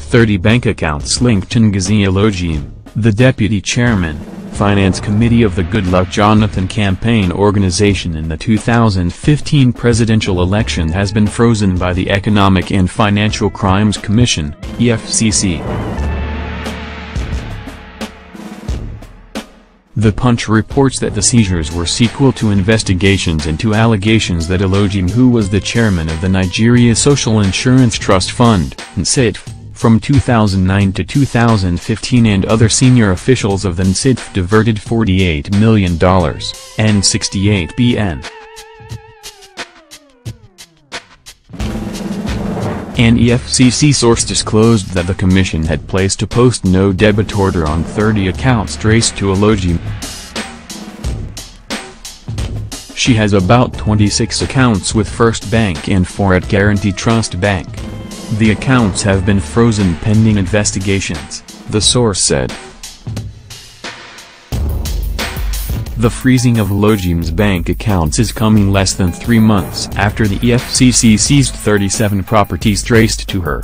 30 bank accounts linked to Ngozi Olejeme, the deputy chairman, Finance Committee of the Good Luck Jonathan campaign organization in the 2015 presidential election has been frozen by the Economic and Financial Crimes Commission, EFCC. The Punch reports that the seizures were sequel to investigations into allegations that Olejeme, who was the chairman of the Nigeria Social Insurance Trust Fund, (NSITF), from 2009 to 2015 and other senior officials of the NSITF diverted $48 million, N68 BN. An EFCC source disclosed that the commission had placed a post-no debit order on 30 accounts traced to Olejeme. She has about 26 accounts with First Bank and 4 at Guarantee Trust Bank. The accounts have been frozen pending investigations, the source said. The freezing of Olejeme's bank accounts is coming less than 3 months after the EFCC seized 37 properties traced to her.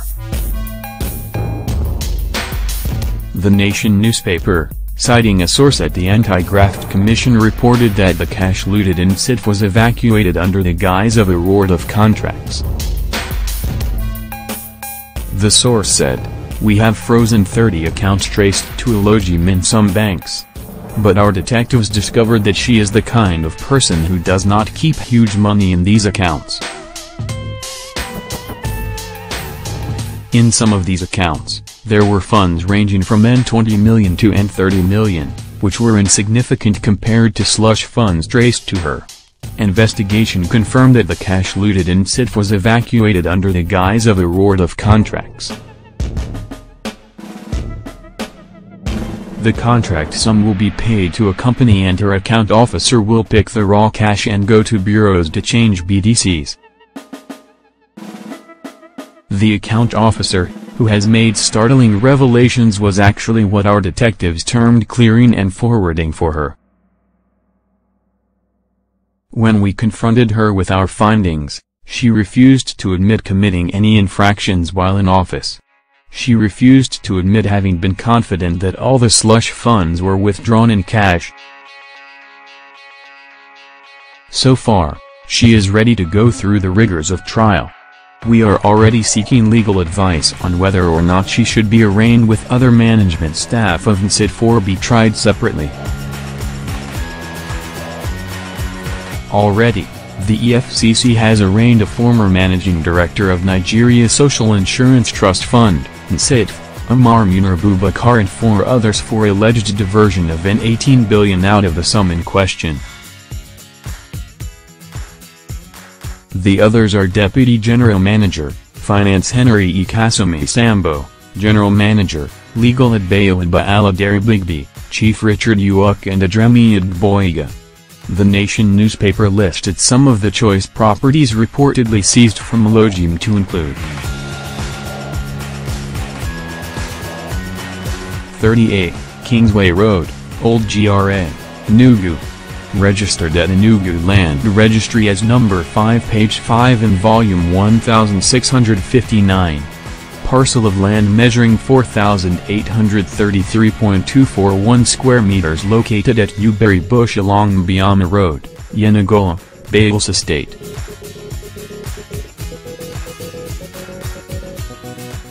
The Nation newspaper, citing a source at the Anti-Graft Commission, reported that the cash looted in NSITF was evacuated under the guise of award of contracts. The source said, "We have frozen 30 accounts traced to Olejeme in some banks. But our detectives discovered that she is the kind of person who does not keep huge money in these accounts. In some of these accounts, there were funds ranging from N20 million to N30 million, which were insignificant compared to slush funds traced to her." Investigation confirmed that the cash looted in NSITF was evacuated under the guise of award of contracts. The contract sum will be paid to a company and her account officer will pick the raw cash and go to bureaus to change BDCs. The account officer, who has made startling revelations, was actually what our detectives termed clearing and forwarding for her. When we confronted her with our findings, she refused to admit committing any infractions while in office. She refused to admit having been confident that all the slush funds were withdrawn in cash. So far, she is ready to go through the rigors of trial. We are already seeking legal advice on whether or not she should be arraigned with other management staff of NSITF or be tried separately. Already, the EFCC has arraigned a former managing director of Nigeria Social Insurance Trust Fund, (NSITF), Umar Munir Abubakar, and 4 others for alleged diversion of N18 billion out of the sum in question. The others are Deputy General Manager, Finance Henry Ikasome Sambo, General Manager, Legal Adeola Aladari Bigby, Chief Richard Uok, and Adremi Boyga. The Nation newspaper listed some of the choice properties reportedly seized from Olejeme to include 38, Kingsway Road, Old GRA, Enugu. Registered at Enugu Land Registry as number 5 page 5 in volume 1659. Parcel of land measuring 4,833.241 square meters located at Uberry Bush along Mbiama Road, Yenagoa, Bayelsa State.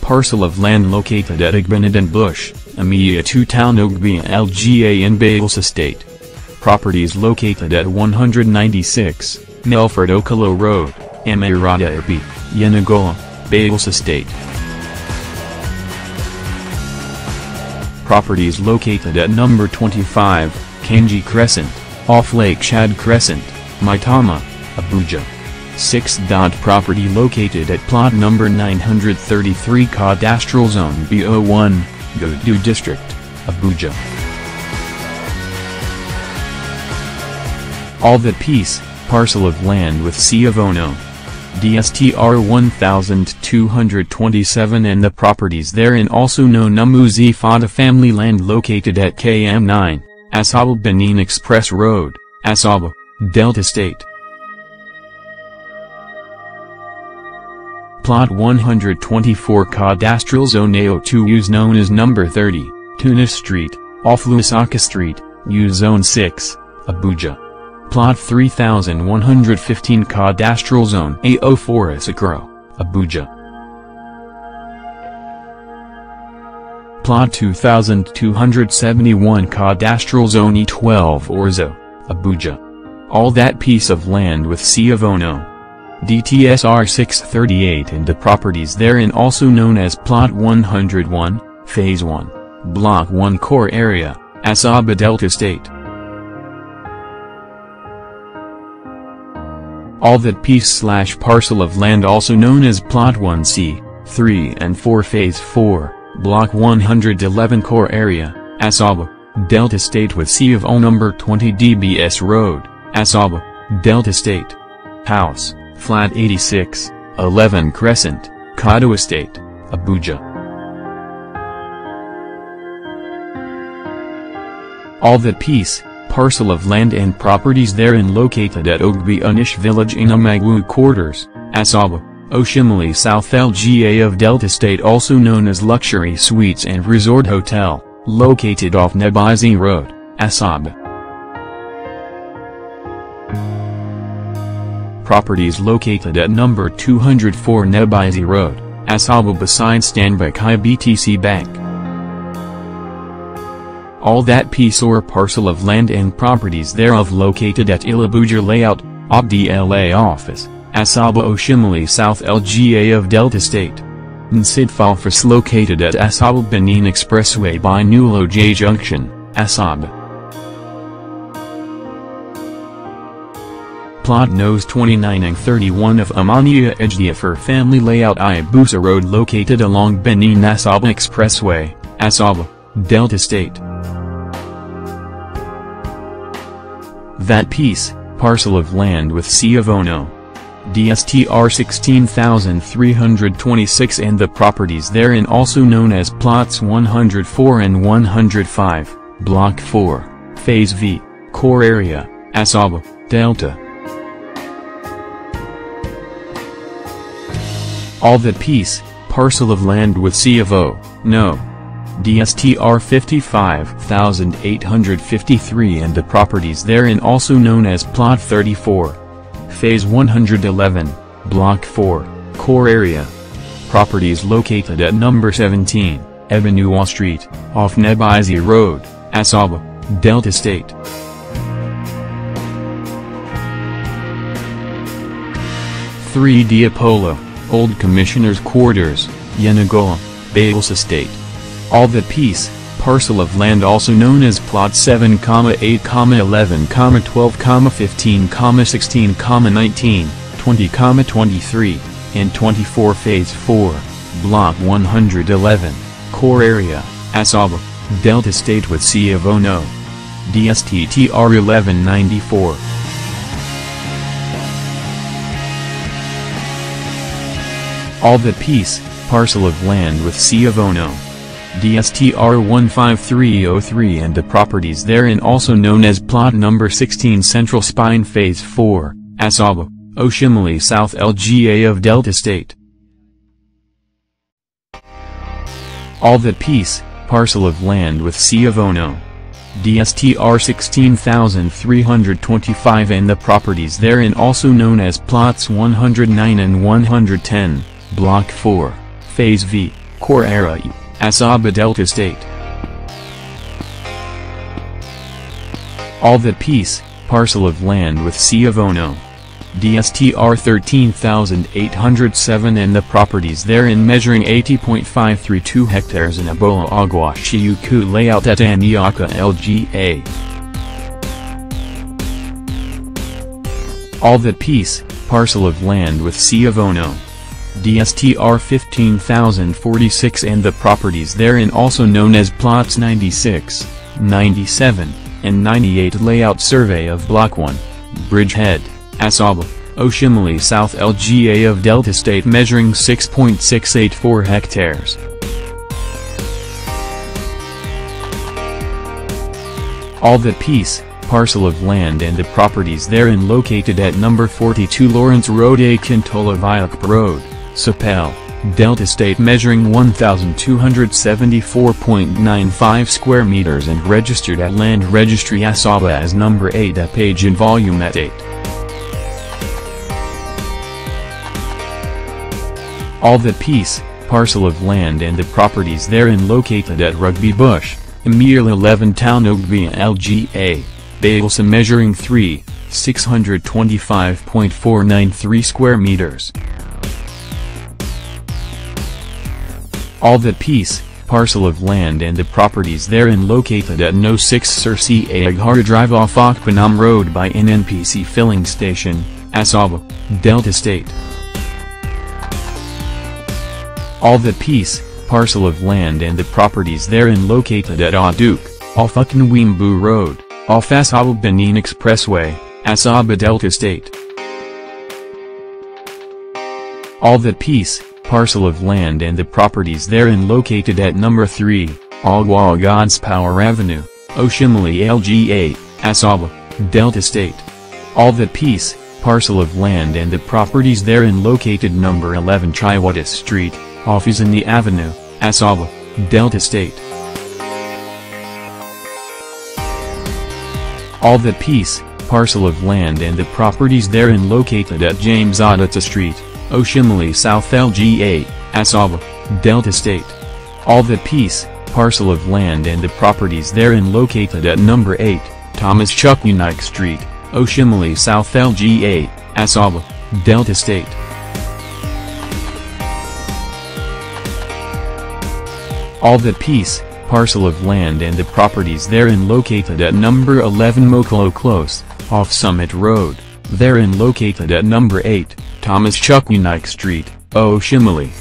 Parcel of land located at Igbeneden Bush, Amiya 2 Town Ogbia Lga in Bayelsa State. Properties located at 196, Melford Okolo Road, Amirada Irbi, Yenagoa, Bayelsa State. Properties located at number 25, Kanji Crescent, off Lake Shad Crescent, Maitama, Abuja. 6. Property located at plot number 933 Cadastral Zone BO1, Godu District, Abuja. All That Peace, parcel of land with C of Ono. DSTR 1227 and the properties therein, also known Ngozi Fada family land located at KM9, Asaba Benin Express Road, Asaba, Delta State. Plot 124 Cadastral Zone A02 Use known as Number 30, Tunis Street, off Lusaka Street, Use Zone 6, Abuja. Plot 3115 Cadastral Zone A04 Isakuro, Abuja. Plot 2271 Cadastral Zone E12 Orzo, Abuja. All that piece of land with Sea of Ono. DTSR 638 and the properties therein also known as Plot 101, Phase 1, Block 1 Core Area, Asaba Delta State. All that piece/parcel of land also known as Plot 1C, 3 and 4 Phase 4, Block 111 Core Area, Asaba, Delta State with Sea of O number 20 DBS Road, Asaba, Delta State. House, Flat 86, 11 Crescent, Kado Estate, Abuja. All that piece/parcel of land and properties therein located at Ogbi Unish Village in Amagwu Quarters, Asaba, Oshimili South LGA of Delta State also known as Luxury Suites and Resort Hotel, located off Nebazi Road, Asaba. Properties located at number 204 Nebazi Road, Asaba beside Stanbic IBTC Bank. All that piece or parcel of land and properties thereof located at Ilabuja Layout, OBDLA Office, Asaba Oshimili South LGA of Delta State. NSITF Office located at Asaba Benin Expressway by Nulo J Junction, Asaba. Plot Nos 29 and 31 of Amania Ejdiafer Family Layout Ibusa Road located along Benin Asaba Expressway, Asaba, Delta State. That piece/parcel of land with Sea of Ono. DSTR 16326 and the properties therein also known as Plots 104 and 105, Block 4, Phase V, Core Area, Asaba, Delta. All that piece/parcel of land with Sea of O, no. DSTR 55853 and the properties therein also known as Plot 34. Phase 111, Block 4, Core Area. Properties located at number 17, Ebenua Street, off Nebazi Road, Asaba, Delta State. Apollo, Old Commissioner's Quarters, Yenagoa, Bales Estate. All that piece/parcel of land also known as Plot 7,8,11,12,15,16,19, 20,23, and 24 Phase 4, Block 111, Core Area, Asaba, Delta State with Sea of Ono. DSTTR 1194. All that piece/parcel of land with Sea of Ono. DSTR 15303 and the properties therein also known as Plot number 16 Central Spine Phase 4, Asaba, Oshimili South LGA of Delta State. All that piece/parcel of land with Sea of Ono. DSTR 16325 and the properties therein also known as Plots 109 and 110, Block 4, Phase V, Core Area, Asaba Delta State. All that piece/parcel of land with Sea of Ono. DSTR 13807 and the properties therein measuring 80.532 hectares in Abola Agwa Shiuku Layout at Aniaka LGA. All that piece/parcel of land with Sea of Ono. DSTR 15046 and the properties therein also known as Plots 96, 97, and 98 Layout Survey of Block 1, Bridgehead, Asaba, Oshimili South LGA of Delta State measuring 6.684 hectares. All that piece/parcel of land and the properties therein located at number 42 Lawrence Road Akintola Viaduct Road, Sapel, Delta State, measuring 1,274.95 square meters and registered at Land Registry Asaba as number 8 at page in volume at 8. All that piece, parcel of land and the properties therein located at Rugby Bush, Emir 11 Town Ogbi LGA, Bailsa, measuring 625.493 square meters. All that piece, parcel of land and the properties therein located at No 6 Sir C. Aghar Drive off Akpanam Road by NNPC Filling Station, Asaba, Delta State. All that piece, parcel of land and the properties therein located at Aduk, off Ukanwimbu Road, off Asaba Benin Expressway, Asaba, Delta State. All that piece, parcel of land and the properties therein located at number 3, Agwa God's Power Avenue, Oshimili LGA, Asaba, Delta State. All that piece, parcel of land and the properties therein located number 11 Chiwatis Street, off Izani Avenue, Asaba, Delta State. All that piece, parcel of land and the properties therein located at James Adata Street, Oshimili South LGA, Asaba, Delta State. All that piece, parcel of land and the properties therein located at number 8, Thomas Chukwunaik Street, Oshimili South LGA, Asaba, Delta State. All that piece, parcel of land and the properties therein located at number 11 Mokolo Close, off Summit Road, therein located at number 8, Thomas Chukwunaik Street, Oshimili.